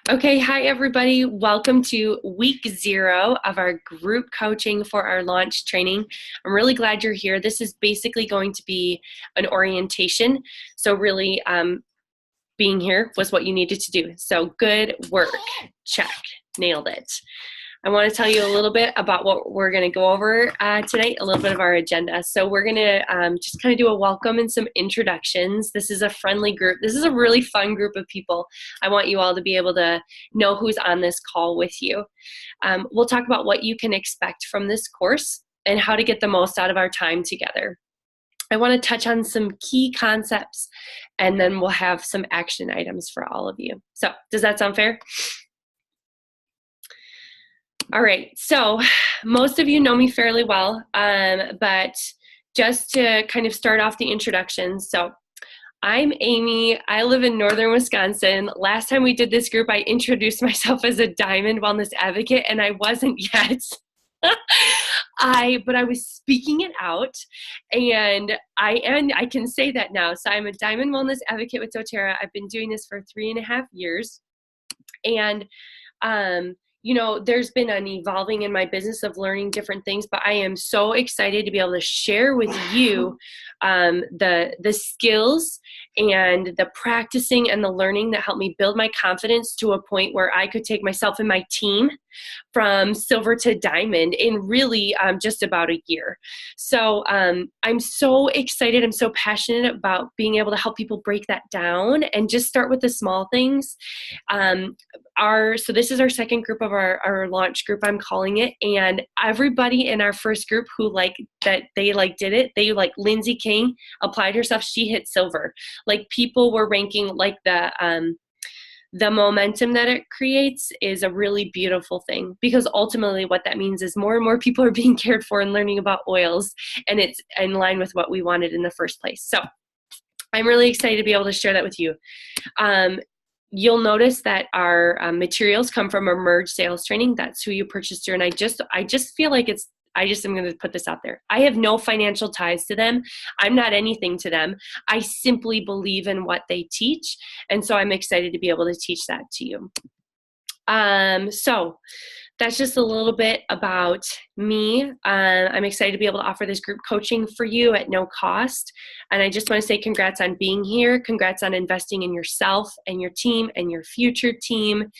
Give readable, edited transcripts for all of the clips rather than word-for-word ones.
Okay, hi everybody. Welcome to week 0 of our group coaching for our launch training. I'm really glad you're here. This is basically going to be an orientation. So really being here was what you needed to do. So good work. Check. Nailed it. I want to tell you a little bit about what we're going to go over tonight, a little bit of our agenda. So we're going to just kind of do a welcome and some introductions. This is a friendly group. This is a really fun group of people. I want you all to be able to know who's on this call with you. We'll talk about what you can expect from this course and how to get the most out of our time together. I want to touch on some key concepts, and then we'll have some action items for all of you. So does that sound fair? All right, so most of you know me fairly well, but just to kind of start off the introduction. So I'm Amy. I live in northern Wisconsin. Last time we did this group, I introduced myself as a Diamond Wellness Advocate, and I wasn't yet. But I was speaking it out, and I can say that now. So I'm a Diamond Wellness Advocate with doTERRA. I've been doing this for 3.5 years, and you know, there's been an evolving in my business of learning different things, but I am so excited to be able to share with you the skills and the practicing and the learning that helped me build my confidence to a point where I could take myself and my team from silver to diamond in really just about a year. So I'm so excited. I'm so passionate about being able to help people break that down and just start with the small things. So this is our second group of our launch group, I'm calling it, and everybody in our first group who did it, Lindsay King applied herself, she hit silver. Like, people were ranking, like, the momentum that it creates is a really beautiful thing, because ultimately what that means is more and more people are being cared for and learning about oils, and it's in line with what we wanted in the first place. So I'm really excited to be able to share that with you. You'll notice that our materials come from Emerge Sales Training. That's who you purchased through. And I just feel like I just am going to put this out there. I have no financial ties to them. I'm not anything to them. I simply believe in what they teach. And so I'm excited to be able to teach that to you. So that's just a little bit about me. I'm excited to be able to offer this group coaching for you at no cost. And I just want to say congrats on being here. Congrats on investing in yourself and your team and your future team.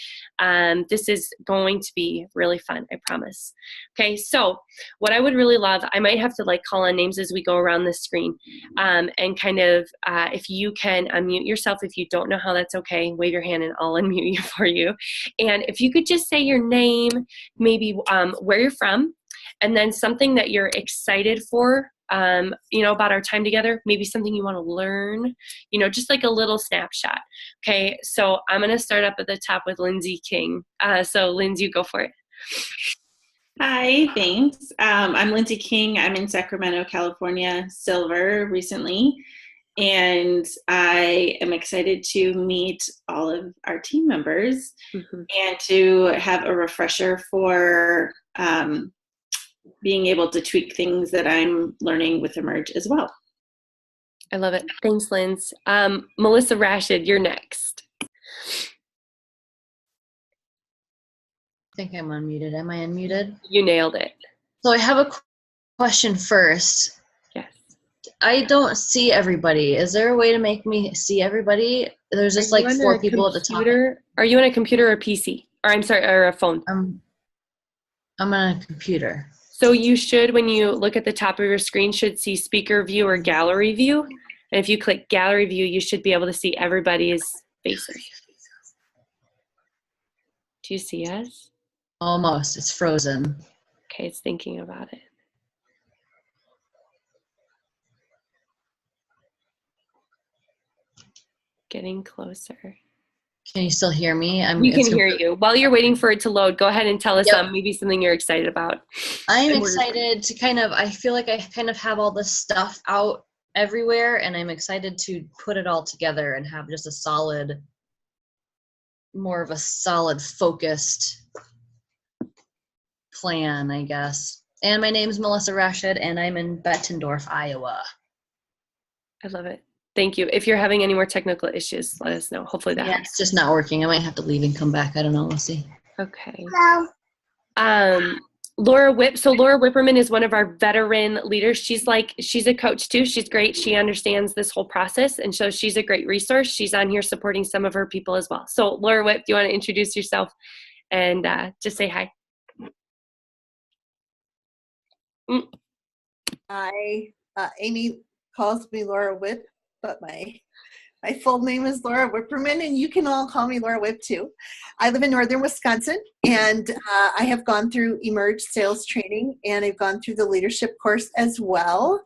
This is going to be really fun, I promise. Okay, so what I would really love, I might have to call on names as we go around the screen, and kind of if you can unmute yourself. If you don't know how, that's okay. Wave your hand and I'll unmute you for you. And if you could just say your name, maybe where you're from, and then something that you're excited for, about our time together, maybe something you want to learn, just like a little snapshot. Okay, so I'm going to start up at the top with Lindsay King. So Lindsay, you go for it. Hi, thanks. I'm Lindsay King. I'm in Sacramento, California, silver recently, and I am excited to meet all of our team members and to have a refresher for being able to tweak things that I'm learning with Emerge as well. I love it. Thanks, Linz. Melissa Rashid, you're next. I think I'm unmuted. Am I unmuted? You nailed it. So I have a question first. Yes. I don't see everybody. Is there a way to make me see everybody? There's just 4 people at the top. Are you on a computer or a PC? Or a phone? I'm on a computer. So you should, when you look at the top of your screen, should see speaker view or gallery view. And if you click gallery view, you should be able to see everybody's faces. Do you see us? Almost. It's frozen. Okay, it's thinking about it. Getting closer. Can you still hear me? We can hear you. While you're waiting for it to load, go ahead and tell us maybe something you're excited about. I'm excited to I feel like I kind of have all this stuff out everywhere, and I'm excited to put it all together and have just more of a solid, focused plan, I guess. And my name's Melissa Rashid, and I'm in Bettendorf, Iowa. I love it. Thank you. If you're having any more technical issues, let us know. Hopefully that helps. It's just not working. I might have to leave and come back. I don't know. We'll see. Okay. Laura Whip. So Laura Whipperman is one of our veteran leaders. She's a coach too. She's great. She understands this whole process. And so she's a great resource. She's on here supporting some of her people as well. So Laura Whip, do you want to introduce yourself and just say hi? Hi, Amy calls me Laura Whip, but my full name is Laura Whipperman, and you can all call me Laura Whip too. I live in northern Wisconsin, and I have gone through Emerge sales training, and I've gone through the leadership course as well.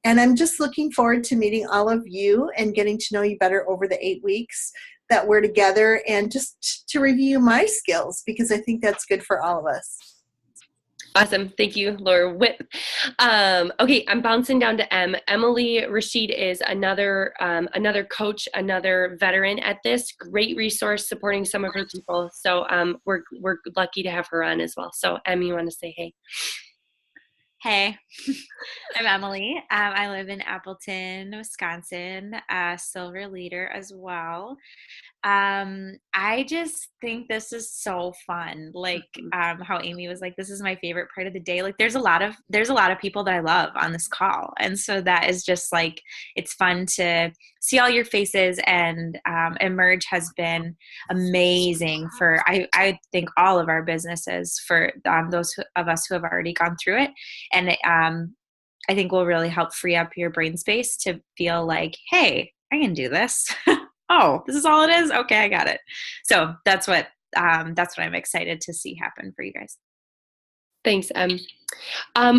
And I'm just looking forward to meeting all of you and getting to know you better over the 8 weeks that we're together, and just to review my skills, because I think that's good for all of us. Awesome. Thank you, Laura Whip. Okay, I'm bouncing down to M. Emily Rashid is another coach, another veteran at this. Great resource supporting some of her people. So we're lucky to have her on as well. So Em, you want to say hey? Hey, I'm Emily. I live in Appleton, Wisconsin, silver leader as well. I just think this is so fun. Like how Amy was like, this is my favorite part of the day. Like there's a lot of people that I love on this call. And so that is just like, it's fun to see all your faces, and Emerge has been amazing for, I think, all of our businesses, for those of us who have already gone through it. And I think will really help free up your brain space to feel like, hey, I can do this. Oh, this is all it is? Okay, I got it. So that's what I'm excited to see happen for you guys. Thanks, Em.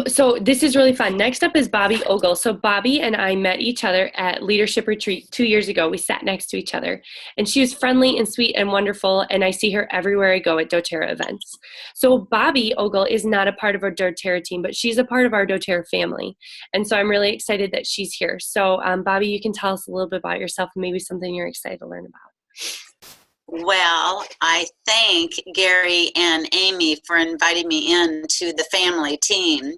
So this is really fun. Next up is Bobby Ogle. So Bobby and I met each other at Leadership Retreat 2 years ago. We sat next to each other, and she was friendly and sweet and wonderful, and I see her everywhere I go at doTERRA events. So Bobby Ogle is not a part of our doTERRA team, but she's a part of our doTERRA family, and so I'm really excited that she's here. So Bobby, you can tell us a little bit about yourself and maybe something you're excited to learn about. Well, I thank Gary and Amy for inviting me into the family team.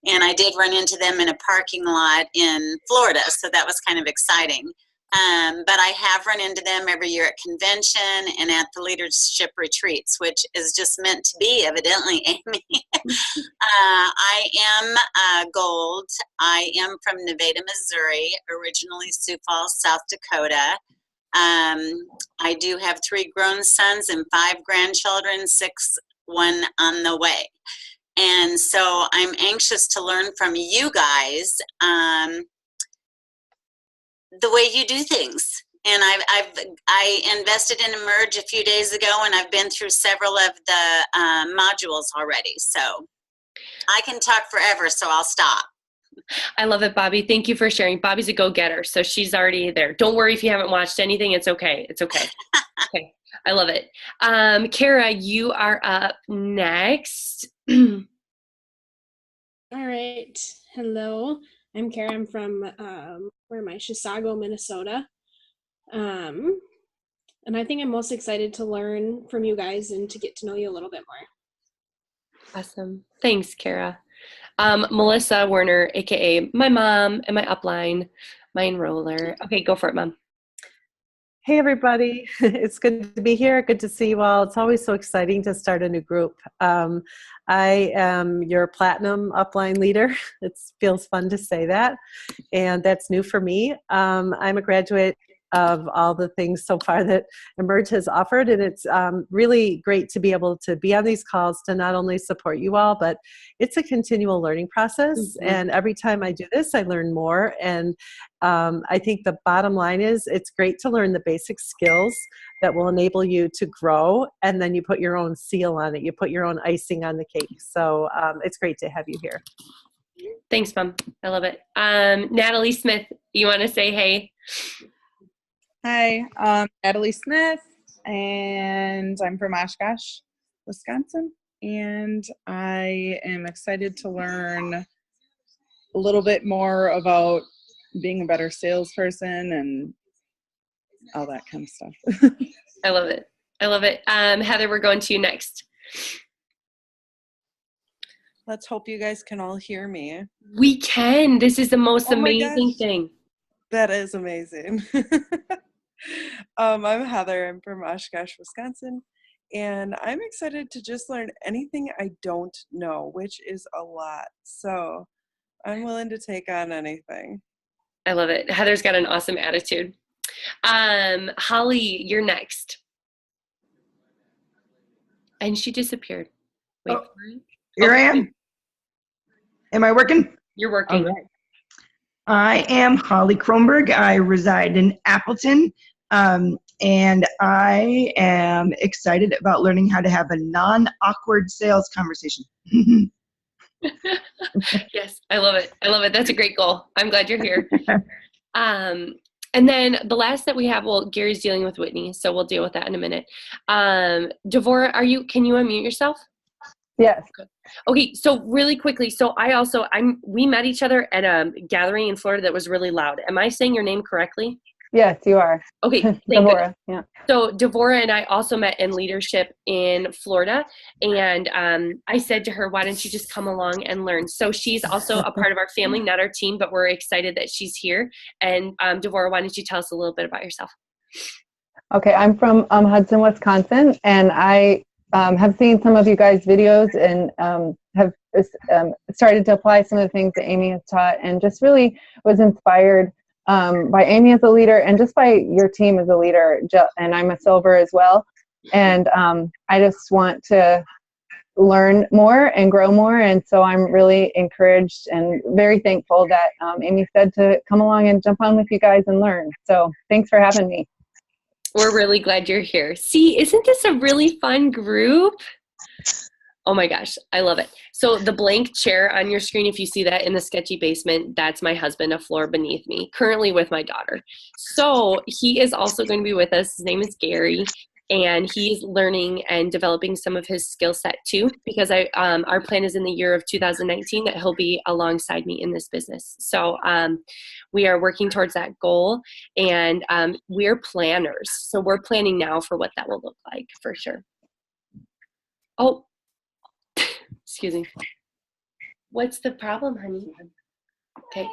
And I did run into them in a parking lot in Florida, so that was kind of exciting. But I have run into them every year at convention and at the leadership retreats, which is just meant to be, evidently, Amy. I am Gold. I am from Nevada, Missouri, originally Sioux Falls, South Dakota. I do have 3 grown sons and 5 grandchildren, 1 on the way. And so I'm anxious to learn from you guys the way you do things. And I invested in Emerge a few days ago, and I've been through several of the modules already. So I can talk forever, so I'll stop. I love it, Bobby. Thank you for sharing. Bobby's a go-getter, so she's already there. Don't worry if you haven't watched anything. It's okay. It's okay. Okay. I love it. Kara, you are up next. All right. Hello. I'm Kara. I'm from, where am I? Chisago, Minnesota. And I think I'm most excited to learn from you guys and to get to know you a little bit more. Awesome. Thanks, Kara. Melissa Werner, aka my mom and my upline, my enroller. Okay, go for it, Mom. Hey, everybody. It's good to be here. Good to see you all. It's always so exciting to start a new group. I am your platinum upline leader. It feels fun to say that, and that's new for me. I'm a graduate of all the things so far that Emerge has offered, and it's really great to be able to be on these calls to not only support you all, but it's a continual learning process. Mm-hmm. And every time I do this, I learn more. And I think the bottom line is it's great to learn the basic skills that will enable you to grow, and then you put your own seal on it. You put your own icing on the cake. So it's great to have you here. Thanks, Mom. I love it. Natalie Smith, you want to say hey? Hi, I'm Natalie Smith, and I'm from Oshkosh, Wisconsin, and I am excited to learn a little bit more about being a better salesperson and all that kind of stuff. I love it. I love it. Heather, we're going to you next. Let's hope you guys can all hear me. We can. This is the most amazing thing. That is amazing. I'm Heather. I'm from Oshkosh, Wisconsin, and I'm excited to just learn anything I don't know, which is a lot. So I'm willing to take on anything. I love it. Heather's got an awesome attitude. Holly, you're next. And she disappeared. Wait. Oh, here I am. Am I working? You're working. All right. I am Holly Kronberg. I reside in Appleton, and I am excited about learning how to have a non-awkward sales conversation. Yes, I love it. I love it. That's a great goal. I'm glad you're here. And then the last that we have, well, Gary's dealing with Whitney, so we'll deal with that in a minute. Devora, can you unmute yourself? Yes. Okay, so really quickly, so we met each other at a gathering in Florida that was really loud. Am I saying your name correctly? Yes, you are. Okay, Devora. Yeah. So Devora and I also met in leadership in Florida, and I said to her, why don't you just come along and learn? So she's also a part of our family, not our team, but we're excited that she's here. And Devora, why don't you tell us a little bit about yourself? Okay, I'm from Hudson, Wisconsin, and I have seen some of you guys' videos and have started to apply some of the things that Amy has taught, and just really was inspired by Amy as a leader and just by your team as a leader. And I'm a silver as well. And I just want to learn more and grow more. And so I'm really encouraged and very thankful that Amy said to come along and jump on with you guys and learn. So thanks for having me. We're really glad you're here. See, isn't this a really fun group? Oh my gosh, I love it. So the blank chair on your screen, if you see that in the sketchy basement, that's my husband, a floor beneath me, currently with my daughter. So he is also going to be with us. His name is Gary, and he's learning and developing some of his skill set too, because our plan is in the year of 2019 that he'll be alongside me in this business. So we are working towards that goal, and we're planners. So we're planning now for what that will look like for sure. Oh, excuse me. What's the problem, honey? Okay.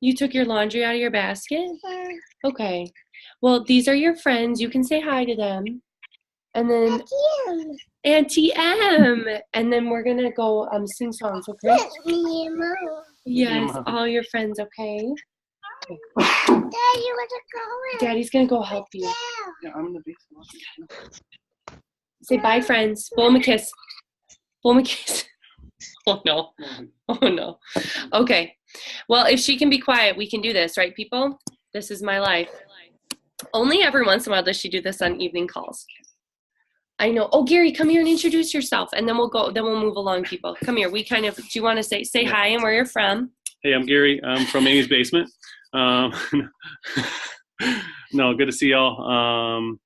You took your laundry out of your basket? Okay. Well, these are your friends. You can say hi to them. And then Auntie M. And then we're gonna go sing songs, okay? Me and Mom. Yes, all your friends, okay? Daddy, where's it going? Daddy's gonna go help you. Yeah, I'm in the basement. Say bye, friends. Blow them a kiss. Blow them a kiss. Oh, no. Oh, no. Okay. Well, if she can be quiet, we can do this, right, people? This is my life. Only every once in a while does she do this on evening calls. I know. Oh, Gary, come here and introduce yourself, and then we'll move along, people. Come here. Do you want to say hi and where you're from? Hey, I'm Gary. I'm from Amy's basement. No, good to see y'all.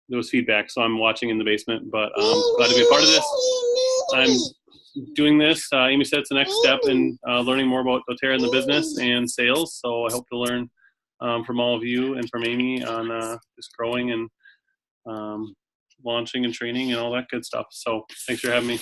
There was feedback, so I'm watching in the basement, but glad to be a part of this. I'm doing this. Amy said it's the next step in learning more about doTERRA and the business and sales, so I hope to learn from all of you and from Amy on just growing and launching and training and all that good stuff. So thanks for having me.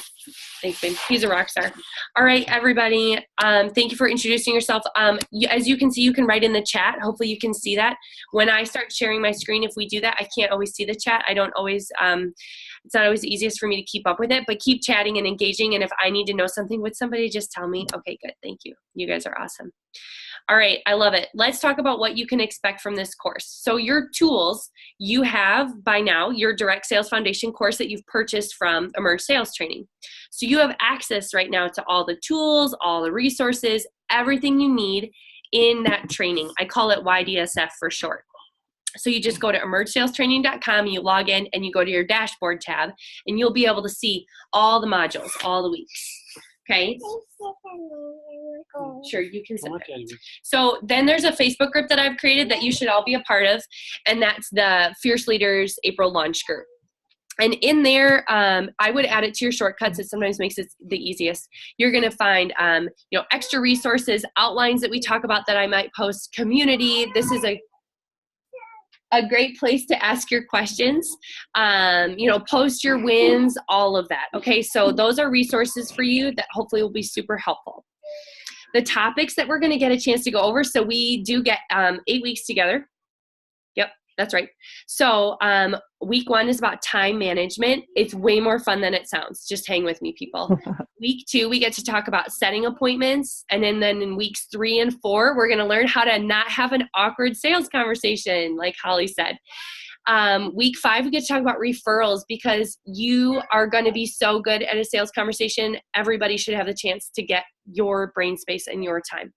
Thanks, babe. He's a rock star. All right, everybody. Thank you for introducing yourself. As you can see, you can write in the chat. Hopefully you can see that. When I start sharing my screen, if we do that, I can't always see the chat. I don't always, it's not always the easiest for me to keep up with it, but keep chatting and engaging. And if I need to know something with somebody, just tell me. Okay, good. Thank you. You guys are awesome. All right, I love it. Let's talk about what you can expect from this course. So your tools, you have by now your Direct Sales Foundation course that you've purchased from Emerge Sales Training. So you have access right now to all the tools, all the resources, everything you need in that training. I call it YDSF for short. So you just go to emergesalestraining.com, you log in, and you go to your dashboard tab, and you'll be able to see all the modules, all the weeks. Okay. Sure, you can sit there. So then there's a Facebook group that I've created that you should all be a part of, and that's the Fierce Leaders April launch group. And in there, I would add it to your shortcuts. It sometimes makes it the easiest. You're going to find, extra resources, outlines that we talk about that I might post, community. This is a great place to ask your questions, post your wins, all of that. Okay, so those are resources for you that hopefully will be super helpful. the topics that we're going to get a chance to go over. So we do get 8 weeks together. Yep, that's right. So week 1 is about time management. It's way more fun than it sounds. Just hang with me, people. Week 2, we get to talk about setting appointments. And then in weeks 3 and 4, we're going to learn how to not have an awkward sales conversation, like Holly said. Week 5, we get to talk about referrals, because you are going to be so good at a sales conversation. Everybody should have the chance to get your brain space and your time.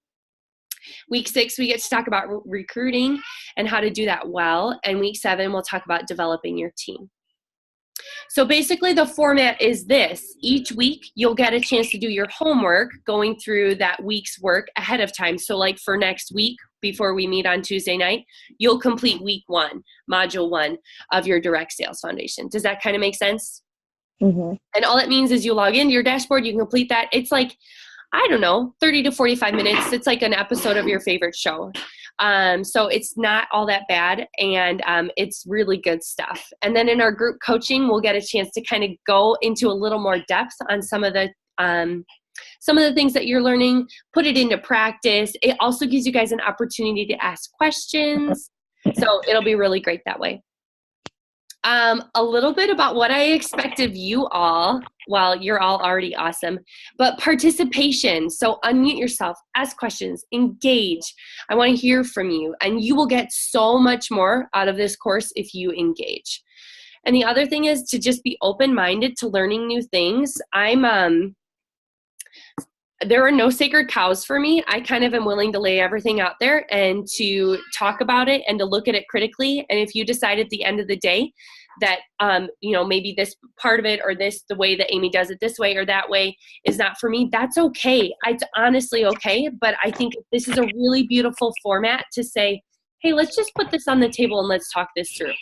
Week 6, we get to talk about recruiting and how to do that well. And week 7, we'll talk about developing your team. So basically the format is this. Each week, you'll get a chance to do your homework going through that week's work ahead of time. So like for next week, before we meet on Tuesday night, you'll complete week 1, module 1 of your direct sales foundation. Does that kind of make sense? Mm-hmm. And all it means is you log into your dashboard, you can complete that. It's like, I don't know, 30 to 45 minutes. It's like an episode of your favorite show. So it's not all that bad, and it's really good stuff. And then in our group coaching, we'll get a chance to kind of go into a little more depth on some of the things that you're learning, put it into practice. It also gives you guys an opportunity to ask questions. So it'll be really great that way. A little bit about what I expect of you all. Well, you're all already awesome, but participation. So unmute yourself, ask questions, engage. I want to hear from you, and you will get so much more out of this course if you engage. And the other thing is to just be open-minded to learning new things. There are no sacred cows for me. I kind of am willing to lay everything out there and to talk about it and to look at it critically. And if you decide at the end of the day that, maybe this part of it or the way that Amy does it this way or that way is not for me, that's okay. It's honestly okay. But I think this is a really beautiful format to say, hey, let's just put this on the table and let's talk this through.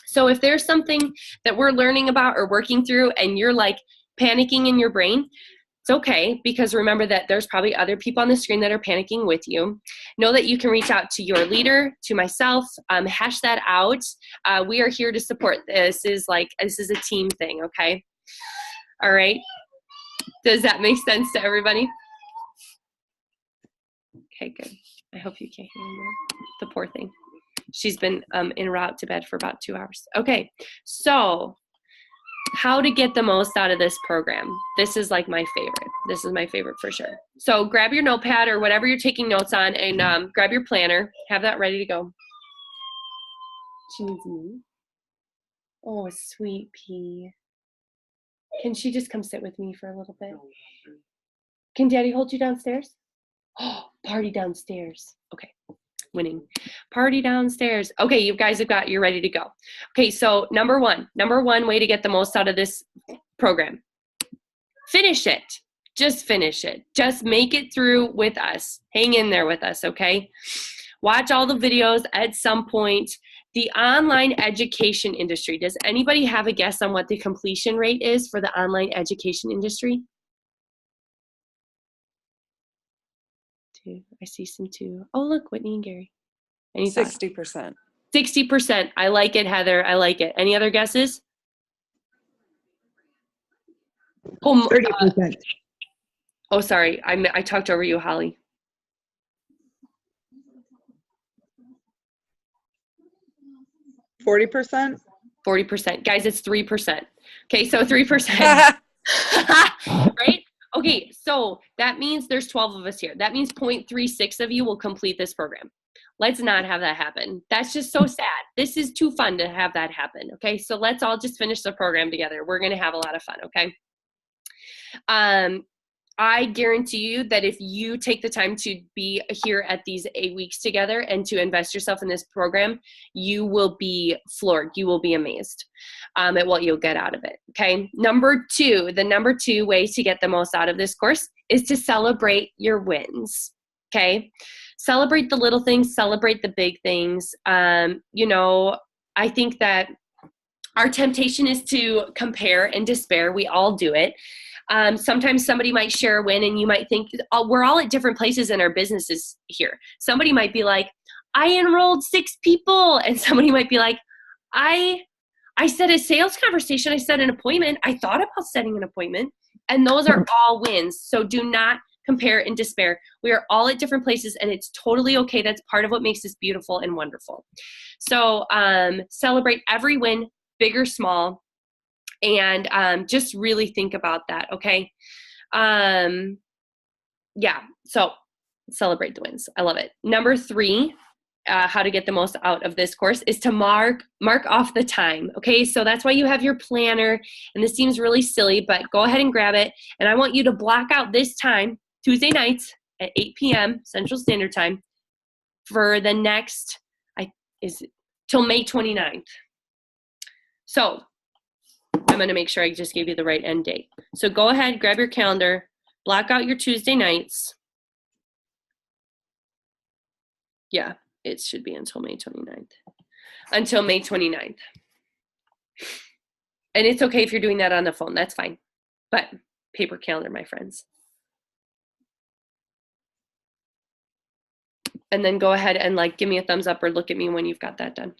So if there's something that we're learning about or working through and you're like panicking in your brain, it's okay, because remember that there's probably other people on the screen that are panicking with you. Know that you can reach out to your leader, to myself, hash that out. We are here to support. This is a team thing, okay? All right. Does that make sense to everybody? Okay, good. I hope you can't hear me. The poor thing. She's been en route to bed for about 2 hours. Okay, so how to get the most out of this program. This is like my favorite. This is my favorite for sure. So grab your notepad or whatever you're taking notes on, and grab your planner. Have that ready to go. She needs me. Oh, sweet pea. Can she just come sit with me for a little bit? Can Daddy hold you downstairs? Oh, party downstairs. Okay. Winning. Party downstairs. Okay, you guys you're ready to go. Okay, so number one way to get the most out of this program. Finish it. Just finish it. Just make it through with us. Hang in there with us, okay? Watch all the videos at some point. The online education industry. Does anybody have a guess on what the completion rate is for the online education industry? I see some too. Oh, look, Whitney and Gary. 60%. 60%. I like it, Heather. I like it. Any other guesses? 30%. Oh, sorry. I talked over you, Holly. 40%. 40%. Guys, it's 3%. Okay, so 3%. Right? Okay, so that means there's 12 of us here. That means 0.36 of you will complete this program. Let's not have that happen. That's just so sad. This is too fun to have that happen, okay? So let's all just finish the program together. We're going to have a lot of fun, okay? I guarantee you that if you take the time to be here at these 8 weeks together and to invest yourself in this program, you will be floored. You will be amazed at what you'll get out of it, okay? The number two way to get the most out of this course is to celebrate your wins, okay? Celebrate the little things, celebrate the big things. I think that our temptation is to compare and despair. We all do it. Sometimes somebody might share a win and you might think, we're all at different places in our businesses here. Somebody might be like, I enrolled 6 people. And somebody might be like, I set a sales conversation. I set an appointment. I thought about setting an appointment. And those are all wins. So do not compare, and despair. We are all at different places, and it's totally okay. That's part of what makes this beautiful and wonderful. So celebrate every win, big or small, and just really think about that, okay? Yeah, so celebrate the wins. I love it. Number 3, how to get the most out of this course is to mark off the time, okay? So that's why you have your planner, and this seems really silly, but go ahead and grab it, and I want you to block out this time, Tuesday nights at 8 p.m. Central Standard Time for the next, till May 29th. So I'm going to make sure I just gave you the right end date. So go ahead, grab your calendar, block out your Tuesday nights. Yeah, it should be until May 29th. Until May 29th. And it's okay if you're doing that on the phone. That's fine. But paper calendar, my friends. And then go ahead and like give me a thumbs up or look at me when you've got that done.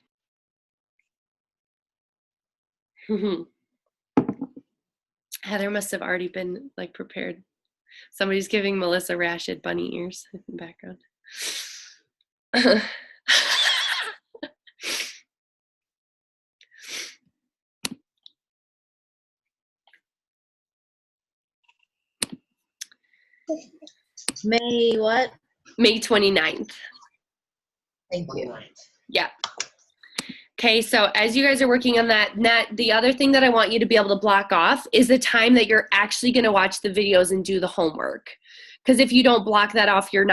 Heather must have already been like prepared. Somebody's giving Melissa Rashid bunny ears in the background. May what? May 29th. Thank you. Yeah. Okay, so as you guys are working on that, the other thing that I want you to be able to block off is the time that you're actually going to watch the videos and do the homework. Because if you don't block that off, you're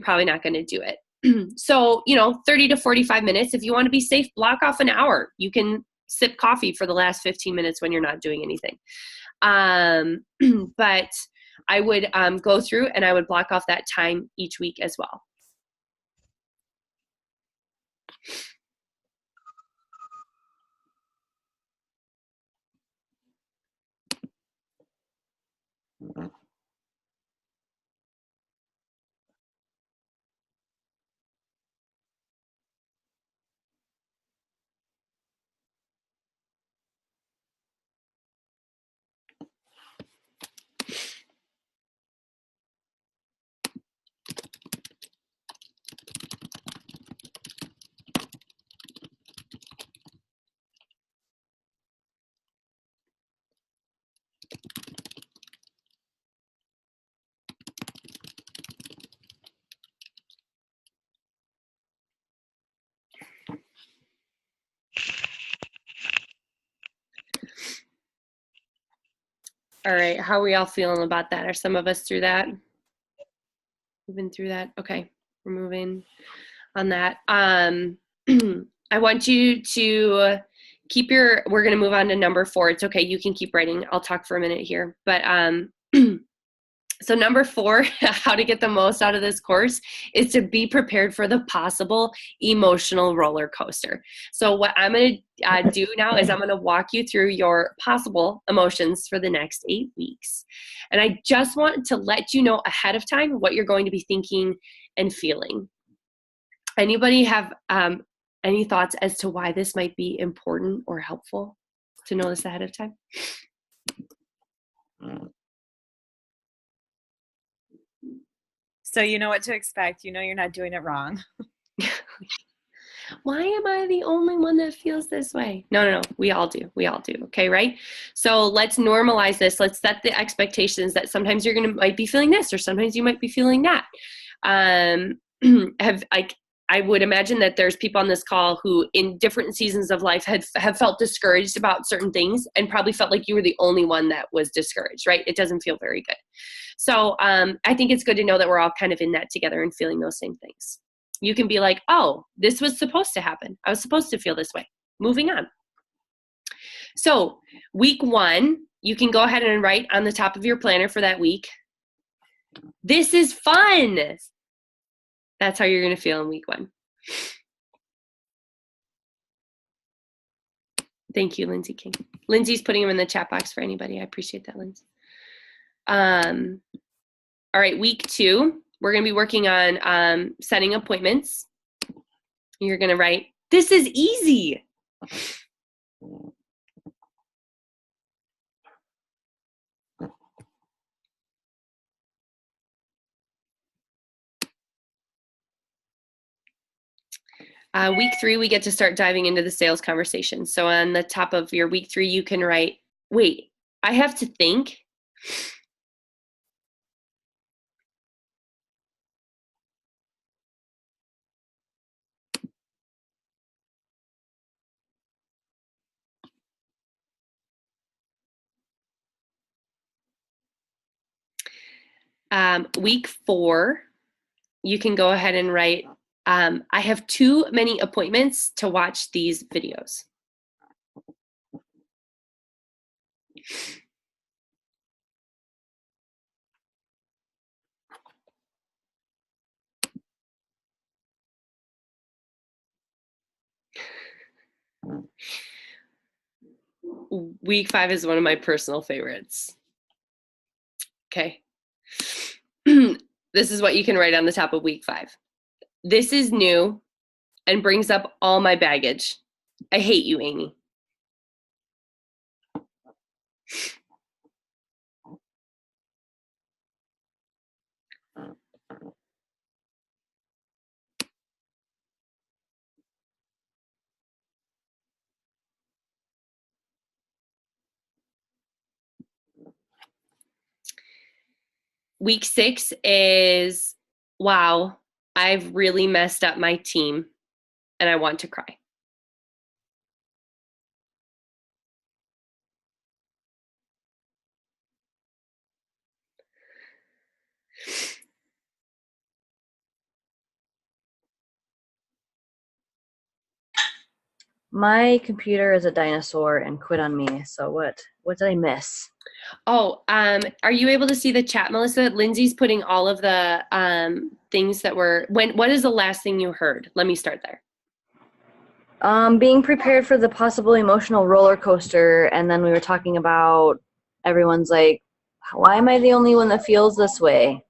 probably not going to do it. So, 30 to 45 minutes. If you want to be safe, block off an hour. You can sip coffee for the last 15 minutes when you're not doing anything. But I would go through and I would block off that time each week as well. All right, how are we all feeling about that? Are some of us through that? We've been through that? Okay, we're moving on that. I want you to keep we're gonna move on to number 4. It's okay, you can keep writing. I'll talk for a minute here. But so number 4, how to get the most out of this course is to be prepared for the possible emotional roller coaster. So what I'm going to do now is I'm going to walk you through your possible emotions for the next 8 weeks. And I just want to let you know ahead of time what you're going to be thinking and feeling. Anybody have any thoughts as to why this might be important or helpful to know this ahead of time? So you know what to expect. You know you're not doing it wrong. Why am I the only one that feels this way? No. We all do. Okay, right? So let's normalize this. Let's set the expectations that sometimes might be feeling this, or sometimes you might be feeling that. I would imagine that there's people on this call who in different seasons of life have felt discouraged about certain things and probably felt like you were the only one that was discouraged, right? It doesn't feel very good. So I think it's good to know that we're all kind of in that together and feeling those same things. You can be like, oh, this was supposed to happen. I was supposed to feel this way. Moving on. So week 1, you can go ahead and write on the top of your planner for that week, this is fun. That's how you're going to feel in week 1. Thank you, Lindsay King. Lindsay's putting them in the chat box for anybody. I appreciate that, Lindsay. All right, week 2, we're going to be working on setting appointments. You're going to write, this is easy. Week 3, we get to start diving into the sales conversation. So on the top of your week 3, you can write, wait, I have to think. Week 4, you can go ahead and write, I have too many appointments to watch these videos. Week 5 is one of my personal favorites. Okay. This is what you can write on the top of week 5. This is new and brings up all my baggage. I hate you, Amy. Week 6 is, wow, I've really messed up my team and I want to cry. My computer is a dinosaur and quit on me. So what did I miss? Oh, are you able to see the chat, Melissa? Lindsay's putting all of the things that were, what is the last thing you heard? Let me start there. Being prepared for the possible emotional roller coaster, and then we were talking about everyone's like, why am I the only one that feels this way?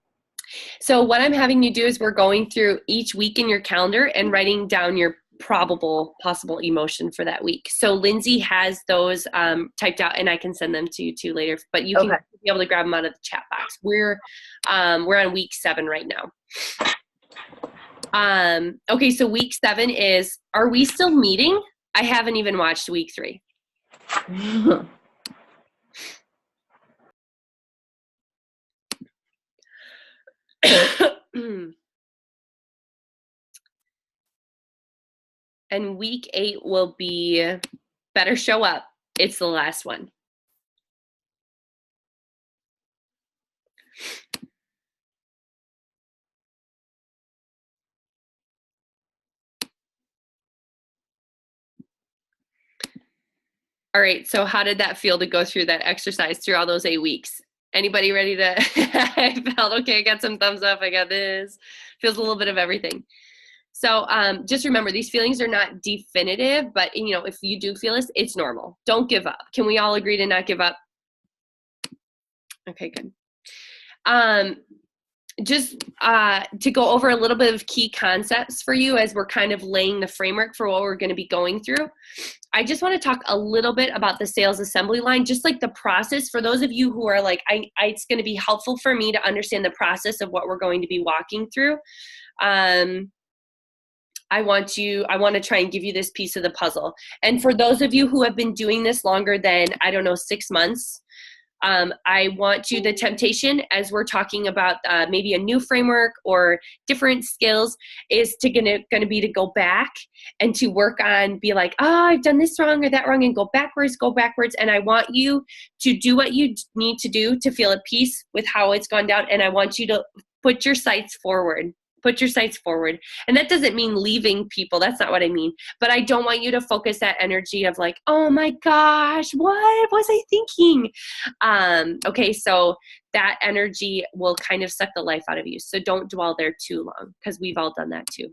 So what I'm having you do is we're going through each week in your calendar and writing down your possible emotion for that week. So Lindsay has those typed out, and I can send them to you too later, but you can be able to grab them out of the chat box. We're on week 7 right now. Okay, so week 7 is, are we still meeting? I haven't even watched week 3. And week 8 will be better show up. It's the last one. All right, so how did that feel to go through that exercise through all those 8 weeks? Anybody ready to, I felt okay, I got some thumbs up, I got this. Feels a little bit of everything. So just remember, these feelings are not definitive, but if you do feel this, it's normal. Don't give up. Can we all agree to not give up? Okay, good. Just to go over a little bit of key concepts for you as we're kind of laying the framework for what we're going to be going through. I just want to talk a little bit about the sales assembly line, just like the process for those of you who are like, it's going to be helpful for me to understand the process of what we're going to be walking through. I want to try and give you this piece of the puzzle. And for those of you who have been doing this longer than, 6 months, I want you, the temptation as we're talking about maybe a new framework or different skills is going to be to go back and to work on, be like, oh, I've done this wrong or that wrong, and go backwards. And I want you to do what you need to do to feel at peace with how it's gone down. And I want you to put your sights forward. Put your sights forward. And that doesn't mean leaving people. That's not what I mean. But I don't want you to focus that energy of like, oh my gosh, what was I thinking? Okay, so that energy will kind of suck the life out of you. So don't dwell there too long, because we've all done that too.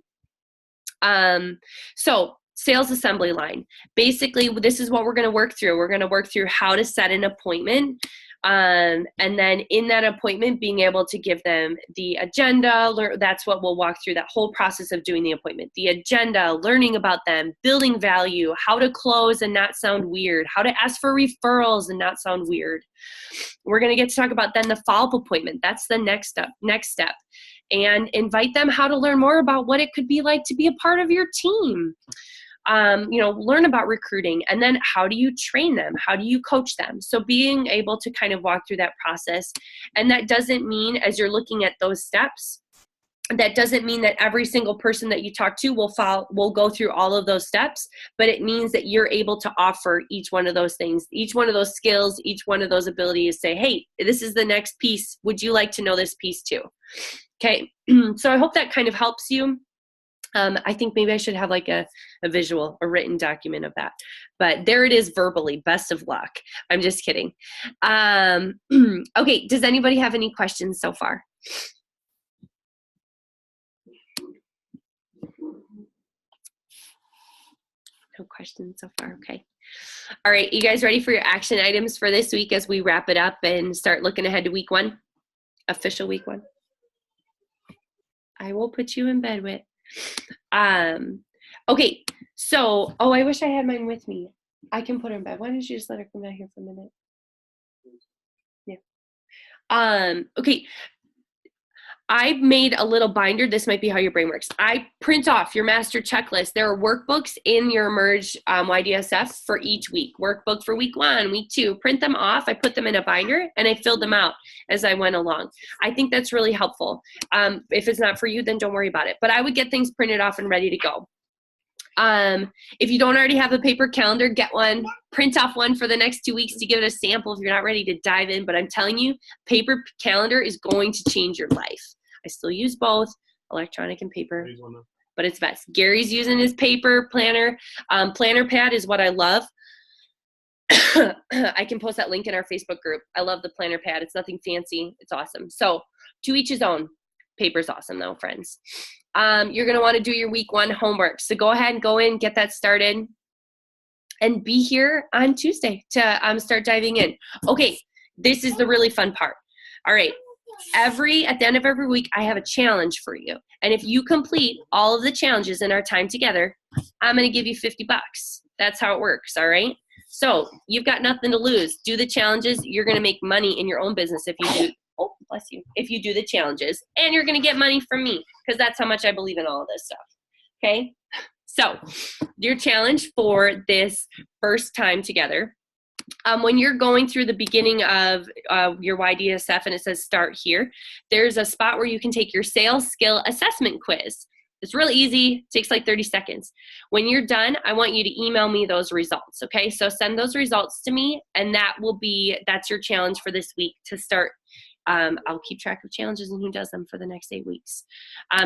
So sales assembly line. Basically, this is what we're going to work through. We're going to work through how to set an appointment. And then in that appointment, being able to give them the agenda, that's what we'll walk through, that whole process of doing the appointment. The agenda, learning about them, building value, how to close and not sound weird, how to ask for referrals and not sound weird. We're going to get to talk about then the follow-up appointment. That's the next step. and invite them how to learn more about what it could be like to be a part of your team. Learn about recruiting, and then how do you train them? How do you coach them? So being able to kind of walk through that process. And that doesn't mean, as you're looking at those steps, that doesn't mean that every single person that you talk to will go through all of those steps, but it means that you're able to offer each one of those things, each one of those skills, each one of those abilities. Say, hey, this is the next piece. Would you like to know this piece too? Okay, so I hope that kind of helps you. I think maybe I should have like a visual, a written document of that. But there it is verbally. Best of luck. I'm just kidding. Okay, does anybody have any questions so far? No questions so far. Okay. All right, you guys ready for your action items for this week as we wrap it up and start looking ahead to week 1? Official week 1. I will put you in bed with. Okay, so, I wish I had mine with me. I can put her in bed. Why don't you just let her come down here for a minute? Yeah. Okay. I made a little binder. This might be how your brain works. I print off your master checklist. There are workbooks in your Emerge YDSF for each week. Workbook for week 1, week 2. Print them off. I put them in a binder, and I filled them out as I went along. I think that's really helpful. If it's not for you, then don't worry about it. But I would get things printed off and ready to go. If you don't already have a paper calendar, get one. Print off one for the next 2 weeks to give it a sample if you're not ready to dive in. But I'm telling you, paper calendar is going to change your life. I still use both, electronic and paper, but it's best. Gary's using his paper planner. Planner pad is what I love. I can post that link in our Facebook group. I love the planner pad. It's nothing fancy. It's awesome. So to each his own. Paper's awesome though, friends. You're going to want to do your week 1 homework. So go ahead and go in, get that started, and be here on Tuesday to start diving in. Okay, this is the really fun part. All right. At the end of every week, I have a challenge for you. And if you complete all of the challenges in our time together, I'm going to give you $50. That's how it works, all right? So you've got nothing to lose. Do the challenges. You're going to make money in your own business if you do. Oh, bless you. If you do the challenges. And you're going to get money from me because that's how much I believe in all of this stuff, okay? So your challenge for this first time together, when you're going through the beginning of your YDSF and it says start here, there's a spot where you can take your sales skill assessment quiz. It's really easy. It takes like 30 seconds. When you're done, I want you to email me those results, okay? So send those results to me, and that's your challenge for this week to start. I'll keep track of challenges and who does them for the next 8 weeks.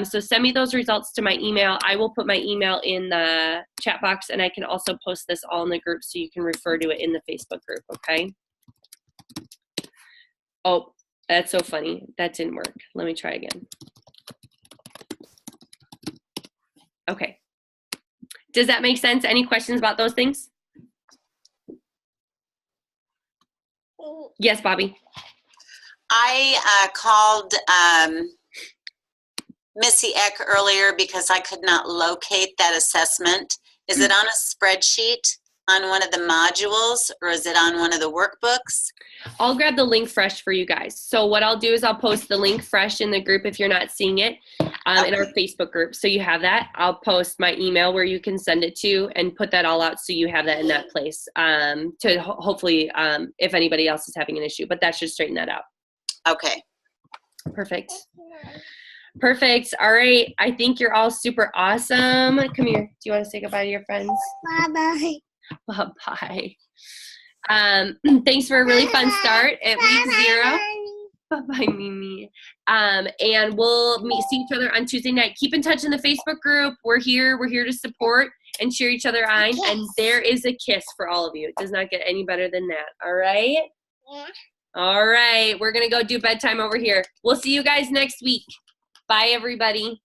So send me those results to my email. I will put my email in the chat box, and I can also post this all in the group so you can refer to it in the Facebook group, okay? Oh, that's so funny. That didn't work. Let me try again. Okay. Does that make sense? Any questions about those things? Yes, Bobby. I called Missy Eck earlier because I could not locate that assessment. Is it on a spreadsheet on one of the modules, or is it on one of the workbooks? I'll grab the link fresh for you guys. So what I'll do is I'll post the link fresh in the group if you're not seeing it in our Facebook group. So you have that. I'll post my email where you can send it to and put that all out so you have that in that place to hopefully if anybody else is having an issue. But that should straighten that out. Okay. Perfect. Perfect. All right. I think you're all super awesome. Come here. Do you want to say goodbye to your friends? Bye-bye. Bye-bye. Thanks for a really fun start at week 0. Bye-bye, Mimi. And we'll see each other on Tuesday night. Keep in touch in the Facebook group. We're here. We're here to support and cheer each other on. And there is a kiss for all of you. It does not get any better than that. All right? Yeah. All right. We're going to go do bedtime over here. We'll see you guys next week. Bye, everybody.